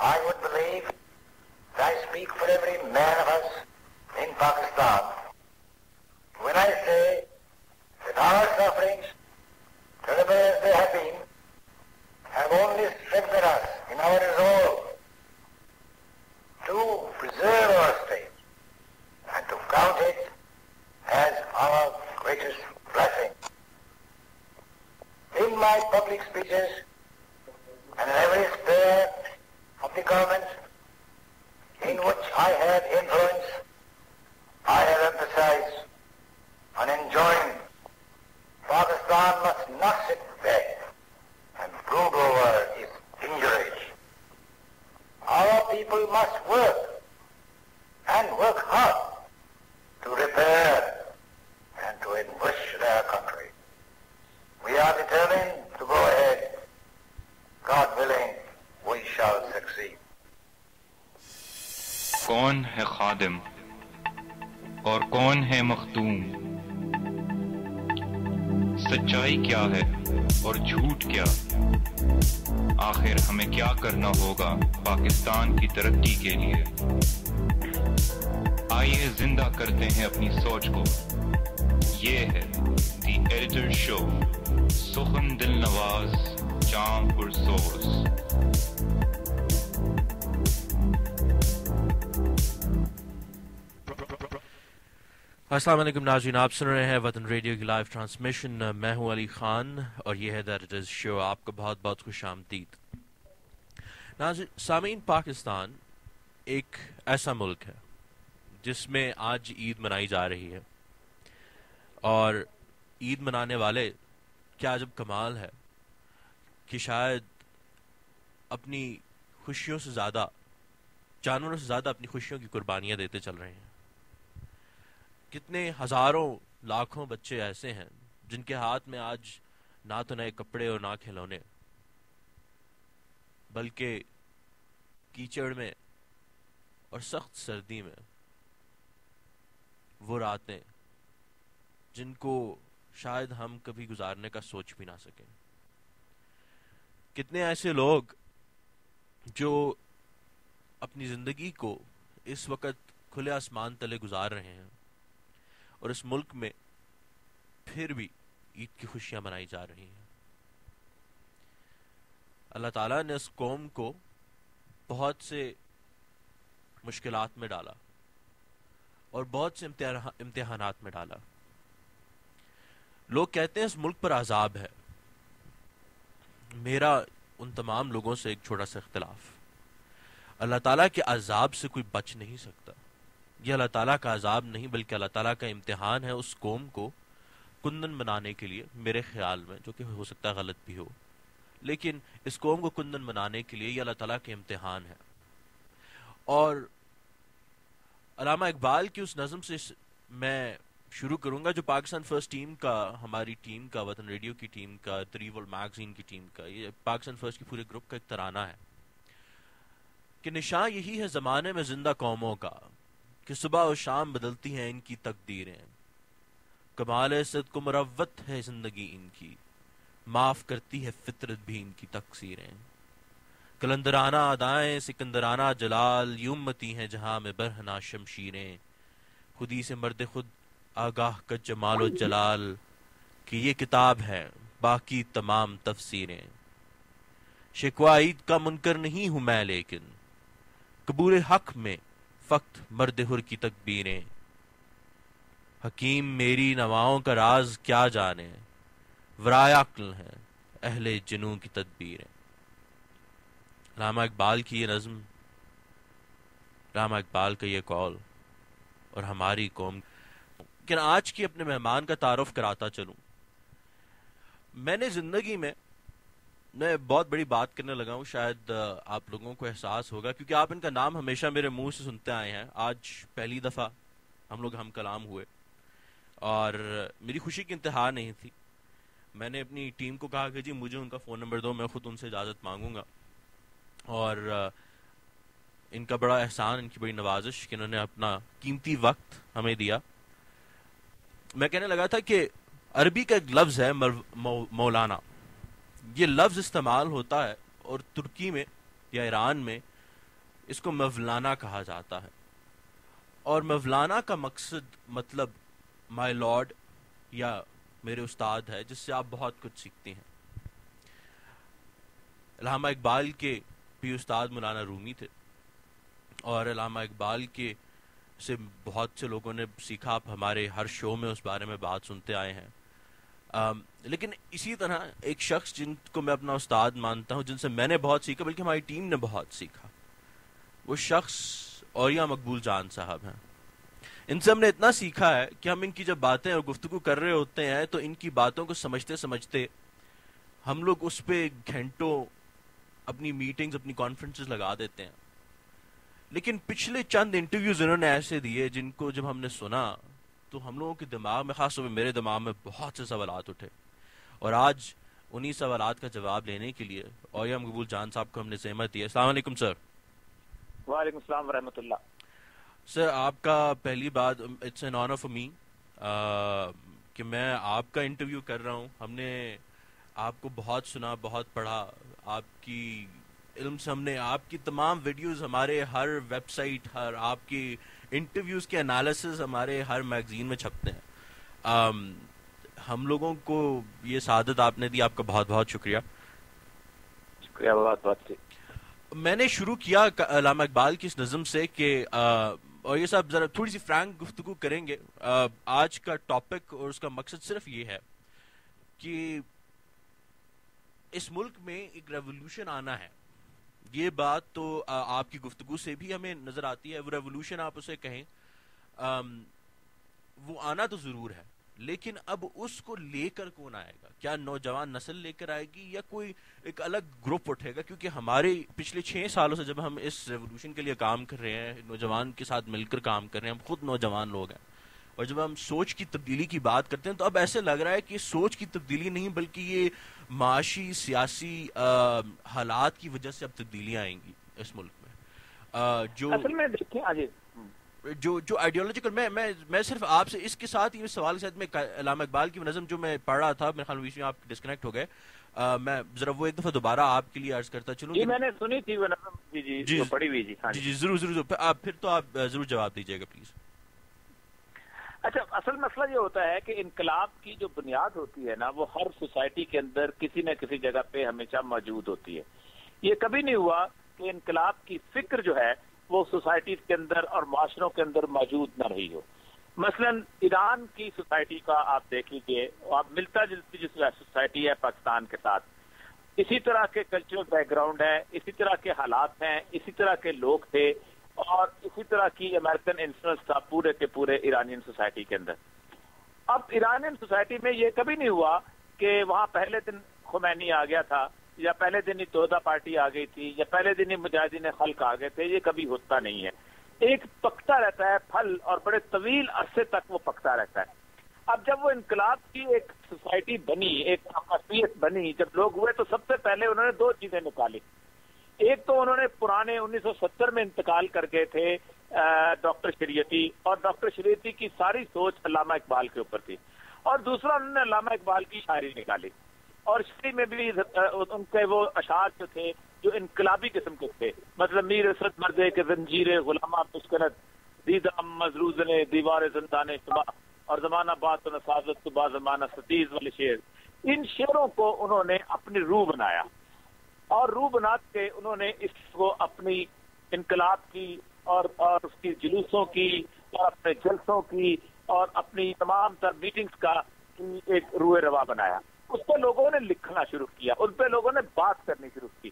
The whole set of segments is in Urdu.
I would believe that I speak for every man of us in Pakistan when I say that our sufferings, terrible as they have been, have only strengthened us in our resolve to preserve our state and to count it as our greatest blessing. In my public speeches and in every sphere of the government in which I had influence, I have emphasized on enjoying Pakistan must not sit back and brood over its injuries. Our people must work and work hard to repair and to enrich their country. We are determined to go ahead. God willing, we shall succeed. کون ہے خادم اور کون ہے مخدوم؟ سچائی کیا ہے اور جھوٹ کیا؟ آخر ہمیں کیا کرنا ہوگا پاکستان کی ترقی کے لیے؟ آئیے زندہ کرتے ہیں اپنی سوچ کو. یہ ہے دی ایڈیٹر شو، سخن دل نواز، جام پرسوز. السلام علیکم ناظرین، آپ سن رہے ہیں وطن ریڈیو کی لائیو ٹرانسمیشن. میں ہوں علی خان اور یہ ہے دی ایڈیٹرز شو. آپ کو بہت بہت خوش آمدید. سامعین، پاکستان ایک ایسا ملک ہے جس میں آج عید منائی جا رہی ہے، اور عید منانے والے کیا عجب کمال ہے کہ شاید اپنی خوشیوں سے زیادہ، جانوروں سے زیادہ اپنی خوشیوں کی قربانیاں دیتے چل رہے ہیں. کتنے ہزاروں لاکھوں بچے ایسے ہیں جن کے ہاتھ میں آج نہ تو نئے کپڑے اور نہ کھلونے، بلکہ کیچڑ میں اور سخت سردی میں وہ راتیں جن کو شاید ہم کبھی گزارنے کا سوچ بھی نہ سکیں. کتنے ایسے لوگ جو اپنی زندگی کو اس وقت کھلے آسمان تلے گزار رہے ہیں، اور اس ملک میں پھر بھی عید کی خوشیاں منائی جا رہی ہیں. اللہ تعالیٰ نے اس قوم کو بہت سے مشکلات میں ڈالا اور بہت سے امتحانات میں ڈالا. لوگ کہتے ہیں اس ملک پر عذاب ہے. میرا ان تمام لوگوں سے ایک چھوٹا سا اختلاف: اللہ تعالیٰ کے عذاب سے کوئی بچ نہیں سکتا. یہ اللہ تعالیٰ کا عذاب نہیں بلکہ اللہ تعالیٰ کا امتحان ہے اس قوم کو کندن بنانے کے لیے، میرے خیال میں، جو کہ ہو سکتا ہے غلط بھی ہو، لیکن اس قوم کو کندن بنانے کے لیے یہ اللہ تعالیٰ کے امتحان ہے. اور علامہ اقبال کی اس نظم سے میں شروع کروں گا جو پاکستان فرسٹ ٹیم کا، ہماری ٹیم کا، وطن ریڈیو کی ٹیم کا، تریول میگزین کی ٹیم کا، یہ پاکستان فرسٹ کی پورے گروپ کا ایک ترانہ ہے کہ نشاں یہی ہے زمانے میں زندہ قوموں کا کہ صبح و شام بدلتی ہیں ان کی تقدیریں. کمال صد کو مروت ہے زندگی ان کی، معاف کرتی ہے فطرت بھی ان کی تقصیریں. کلندرانہ ادائیں سکندرانہ جلال، یہ امتی ہیں جہاں میں برہنہ شمشیریں. خودی سے مرد خود آگاہ کا جمال و جلال، کہ یہ کتاب ہے باقی تمام تفسیریں. شکوہ عید کا منکر نہیں ہوں میں، لیکن قبول حق میں فقط مرد حر کی تکبیریں. حکیم میری نواؤں کا راز کیا جانے، ورائے عقل ہیں اہل جنوں کی تدبیریں. علامہ اقبال کی یہ نظم، علامہ اقبال کا یہ قول اور ہماری قوم. لیکن آج کی اپنے مہمان کا تعارف کراتا چلوں. میں نے زندگی میں بہت بڑی بات کرنے لگا ہوں، شاید آپ لوگوں کو احساس ہوگا کیونکہ آپ ان کا نام ہمیشہ میرے منہ سے سنتے آئے ہیں. آج پہلی دفعہ ہم لوگ ہم کلام ہوئے اور میری خوشی کی انتہا نہیں تھی. میں نے اپنی ٹیم کو کہا کہ جی مجھے ان کا فون نمبر دو، میں خود ان سے اجازت مانگوں گا. اور ان کا بڑا احسان، ان کی بڑی نوازش کہ انہوں نے اپنا قیمتی وقت ہمیں دیا. میں کہنے لگا تھا کہ عربی کا ایک لفظ ہے مولانا، یہ لفظ استعمال ہوتا ہے اور ترکی میں یا ایران میں اس کو مولانا کہا جاتا ہے، اور مولانا کا مقصد مطلب مائی لارڈ یا میرے استاد ہے، جس سے آپ بہت کچھ سیکھتے ہیں۔ علامہ اقبال کے بھی استاد مولانا رومی تھے، اور علامہ اقبال کے سے بہت سے لوگوں نے سیکھا، آپ ہمارے ہر شو میں اس بارے میں بات سنتے آئے ہیں۔ لیکن اسی طرح ایک شخص جن کو میں اپنا استاد مانتا ہوں، جن سے میں نے بہت سیکھا، بلکہ ہماری ٹیم نے بہت سیکھا، وہ شخص اولیاء مقبول جان صاحب ہیں۔ ان سے ہم نے اتنا سیکھا ہے کہ ہم ان کی جب باتیں اور گفتگو کر رہے ہوتے ہیں تو ان کی باتوں کو سمجھتے سمجھتے ہم لوگ اس پہ گھنٹوں اپنی میٹنگز، اپنی کانفرنسز لگا دیتے ہیں۔ لیکن پچھلے چند انٹرویوز انہوں نے ایسے دیے جن کو جب ہم نے سنا تو ہم لوگوں کے دماغ میں، خاص طور پہ میرے دماغ میں بہت سے سوالات اٹھے، اور آج انہی سوالات کا جواب لینے کے لیے اولیاء مقبول جان صاحب کو ہم نے زحمت دی ہے۔ السلام علیکم سر۔ وعلیکم السلام ورحمۃ اللہ۔ سر، آپ کا پہلی بات، it's an honour for me کہ میں آپ کا انٹرویو کر رہا ہوں۔ ہم نے آپ کو بہت سنا، بہت پڑھا، آپ کی علم سے ہم نے آپ کی تمام ویڈیوز ہمارے ہر ویب سائٹ، ہر آپ کی انٹرویوز کے انالیسز ہمارے ہر میگزین میں چھپتے ہیں۔ ہم لوگوں کو یہ سعادت آپ نے دی، آپ کا بہت بہت شکریہ۔ شکریہ، بہت بہت۔ میں نے شروع کیا علامہ اقبال کی اس نظم سے کہ اور یہ صاحب ذرا تھوڑی سی فرینک گفتگو کریں گے۔ آج کا ٹاپک اور اس کا مقصد صرف یہ ہے کہ اس ملک میں ایک ریولوشن آنا ہے۔ یہ بات تو آپ کی گفتگو سے بھی ہمیں نظر آتی ہے۔ وہ ریولوشن آپ اسے کہیں، وہ آنا تو ضرور ہے، لیکن اب اس کو لے کر کون آئے گا؟ کیا نوجوان نسل لے کر آئے گی یا کوئی ایک الگ گروپ اٹھے گا؟ کیونکہ ہمارے پچھلے 6 سالوں سے جب ہم اس ریولوشن کے لیے کام کر رہے ہیں، نوجوان کے ساتھ مل کر کام کر رہے ہیں، ہم خود نوجوان لوگ ہیں، اور جب ہم سوچ کی تبدیلی کی بات کرتے ہیں تو اب ایسے لگ رہا ہے کہ سوچ کی تبدیلی نہیں بلکہ یہ معاشی سیاسی حالات کی وجہ سے اب تبدیلیاں آئیں گی اس ملک میں۔ جو اصل میں دیکھیں آج جو آئیڈیالوجیکل، میں صرف آپ سے اس کے ساتھ ہی سوال کے ساتھ میں علامہ اقبال کی نظم جو میں پڑھ رہا تھا، میرے خیال میں آپ ڈسکنیکٹ ہو گئے، میں ذرا وہ ایک دفعہ دوبارہ آپ کے لیے عرض کرتا چلوں۔ جی میں نے سنی تھی وہ نظم، جی پڑھی ہوئی جی۔ جی ضرور پھر تو آپ ضرور جواب دیجیے گا پلیز۔ اچھا، اصل مسئلہ یہ ہوتا ہے کہ انقلاب کی جو بنیاد ہوتی ہے نا، وہ ہر سوسائٹی کے اندر کسی نہ کسی جگہ پہ ہمیشہ موجود ہوتی ہے۔ یہ کبھی نہیں ہوا کہ انقلاب کی فکر جو ہے وہ سوسائٹی کے اندر اور معاشروں کے اندر موجود نہ رہی ہو۔ مثلا ایران کی سوسائٹی کا آپ دیکھ لیجیے، آپ ملتا جلتی جو سوسائٹی ہے پاکستان کے ساتھ، اسی طرح کے کلچرل بیک گراؤنڈ ہے، اسی طرح کے حالات ہیں، اسی طرح کے لوگ تھے، اور اسی طرح کی امریکن انفلوئنس تھا پورے کے پورے ایرانین سوسائٹی کے اندر۔ اب ایرانین سوسائٹی میں یہ کبھی نہیں ہوا کہ وہاں پہلے دن خمینی آ گیا تھا، یا پہلے دن ہی توحیدہ پارٹی آ گئی تھی، یا پہلے دن ہی مجاہدین خلق آ گئے تھے۔ یہ کبھی ہوتا نہیں ہے، ایک پکتا رہتا ہے پھل، اور بڑے طویل عرصے تک وہ پکتا رہتا ہے۔ اب جب وہ انقلاب کی ایک سوسائٹی بنی، ایک اقلیت بنی، جب لوگ ہوئے تو سب سے پہلے انہوں نے 2 چیزیں نکالی۔ ایک تو انہوں نے پرانے 1970 میں انتقال کر گئے تھے ڈاکٹر شریعتی، اور ڈاکٹر شریعتی کی ساری سوچ علامہ اقبال کے اوپر تھی، اور دوسرا انہوں نے علامہ اقبال کی شاعری نکالی، اور شاعری میں بھی ان کے وہ اشعار جو تھے جو انقلابی قسم کے تھے، مطلب میر اسد مردے کے زنجیر غلامہ مسکنت، دیدہ مزروز نے دیوار زندان شبا، اور زمانہ بات و نسازت صبح زمانہ ستیز والے شعر۔ ان شعروں کو انہوں نے اپنی روح بنایا، اور روح بنا کے انہوں نے اس کو اپنی انقلاب کی اور اس کی جلوسوں کی اور اپنے جلسوں کی اور اپنی تمام تر میٹنگز کا ایک روح روا بنایا۔ اس پہ لوگوں نے لکھنا شروع کیا، ان پہ لوگوں نے بات کرنی شروع کی۔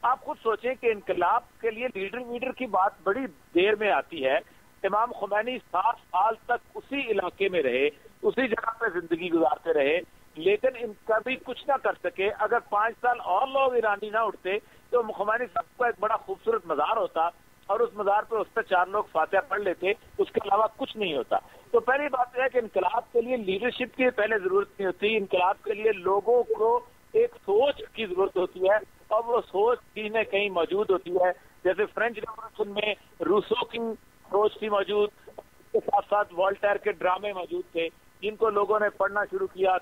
آپ خود سوچیں کہ انقلاب کے لیے لیڈر کی بات بڑی دیر میں آتی ہے۔ امام خمینی 7 سال تک اسی علاقے میں رہے، اسی جگہ پہ زندگی گزارتے رہے، لیکن ان کا بھی کچھ نہ کر سکے۔ اگر 5 سال اور لوگ ایرانی نہ اٹھتے تو خمینی صاحب کا ایک بڑا خوبصورت مزار ہوتا، اور اس مزار پہ اس پہ 4 لوگ فاتحہ پڑھ لیتے، اس کے علاوہ کچھ نہیں ہوتا۔ تو پہلی بات یہ ہے کہ انقلاب کے لیے لیڈرشپ کی پہلے ضرورت نہیں ہوتی، انقلاب کے لیے لوگوں کو ایک سوچ کی ضرورت ہوتی ہے، اور وہ سوچ کہیں نہ کہیں موجود ہوتی ہے۔ جیسے فرینچ ریولوشن میں روسو کی سوچ تھی موجود، اس کے ساتھ ساتھ والٹیر کے ڈرامے موجود تھے، جن کو لوگوں نے پڑھنا شروع کیا۔